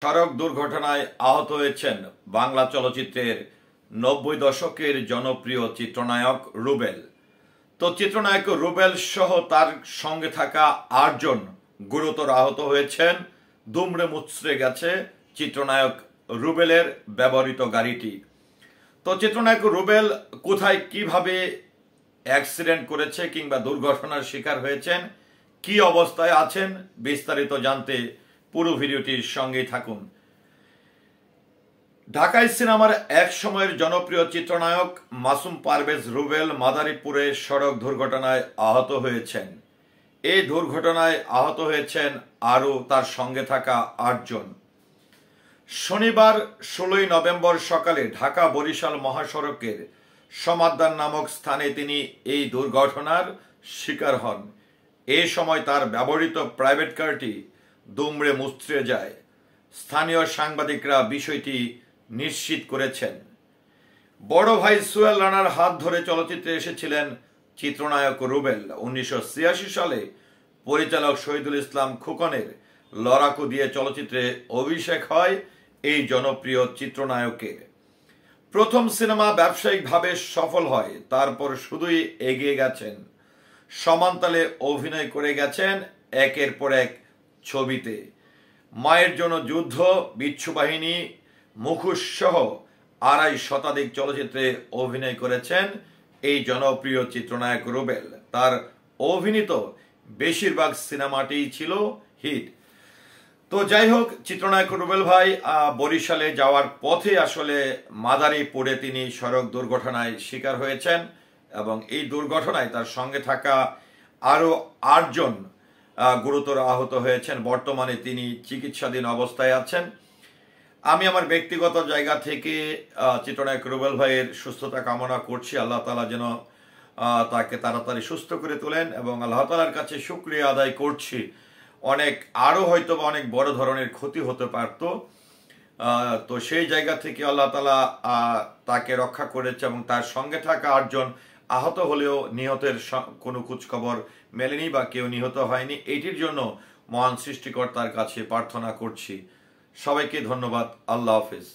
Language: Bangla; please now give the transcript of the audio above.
সড়ক দুর্ঘটনায় আহত হয়েছেন বাংলা চলচ্চিত্রের ৯০ দশকের জনপ্রিয় চিত্রনায়ক রুবেল। তো চিত্রনায়ক রুবেল সহ তার সঙ্গে থাকা ৮ জন গুরুতর আহত হয়েছেন। দুমড়ে মুচড়ে গেছে চিত্রনায়ক রুবেলের ব্যবহৃত গাড়িটি। তো চিত্রনায়ক রুবেল কোথায় কিভাবে অ্যাক্সিডেন্ট করেছে কিংবা দুর্ঘটনার শিকার হয়েছেন, কি অবস্থায় আছেন, বিস্তারিত জানতে পুরো ভিডিওটির সঙ্গেই থাকুন। ঢাকাই সিনেমার এক সময়ের জনপ্রিয় চিত্রনায়ক মাসুম পারভেজ রুবেল মাদারীপুরে সড়ক দুর্ঘটনায় আহত হয়েছেন। এই দুর্ঘটনায় আহত হয়েছেন আরও তার সঙ্গে থাকা ৮ জন। শনিবার ১৬ই নভেম্বর সকালে ঢাকা বরিশাল মহাসড়কের সমাদ্দার নামক স্থানে তিনি এই দুর্ঘটনার শিকার হন। এ সময় তার ব্যবহৃত প্রাইভেট কারটি দুমড়ে মুচড়ে যায়। স্থানীয় সাংবাদিকরা বিষয়টি নিশ্চিত করেছেন। বড় ভাই সোহেল রানার হাত ধরে চলচ্চিত্রে এসেছিলেন চিত্রনায়ক রুবেল। ১৯৮৬ সালে পরিচালক শহীদুল ইসলাম খোকনের লড়াকু দিয়ে চলচ্চিত্রে অভিষেক হয় এই জনপ্রিয় চিত্রনায়কের। প্রথম সিনেমা ব্যবসায়িকভাবে সফল হয়, তারপর শুধুই এগিয়ে গেছেন। সমান্তালে অভিনয় করে গেছেন একের পর এক ছবিতে। মায়ের জন্য যুদ্ধ, বিচ্ছু বাহিনী, মুখোশ সহ ২৫ শতাধিক চলচ্চিত্রে অভিনয় করেছেন এই জনপ্রিয় চিত্রনায়ক রুবেল। তার অভিনীত বেশিরভাগ সিনেমাটিই ছিল হিট। তো যাই হোক, চিত্রনায়ক রুবেল ভাই বরিশালে যাওয়ার পথে আসলে মাদারীপুরে তিনি সড়ক দুর্ঘটনায় শিকার হয়েছেন এবং এই দুর্ঘটনায় তার সঙ্গে থাকা আরও ৮ জন গুরুতর আহত হয়েছেন। বর্তমানে তিনি চিকিৎসাধীন অবস্থায় আছেন। আমি আমার ব্যক্তিগত জায়গা থেকে চিত্রনায়ক রুবেল ভাইয়ের সুস্থতা কামনা করছি। আল্লাহ তাআলা যেন তাকে তাড়াতাড়ি সুস্থ করে তোলেন এবং আল্লাহ তাআলার কাছে শুকরিয়া আদায় করছি। আরও হয়তো অনেক বড় ধরনের ক্ষতি হতে পারত, তো সেই জায়গা থেকে আল্লাহ তাআলা তাকে রক্ষা করেছে এবং তার সঙ্গে থাকা ৮ জন আহত হলেও নিহতের কোনো খোঁজখবর মেলেনি বা কেউ নিহত হয়নি। এটির জন্য মহান সৃষ্টিকর্তার কাছে প্রার্থনা করছি। সবাইকে ধন্যবাদ। আল্লাহ হাফেজ।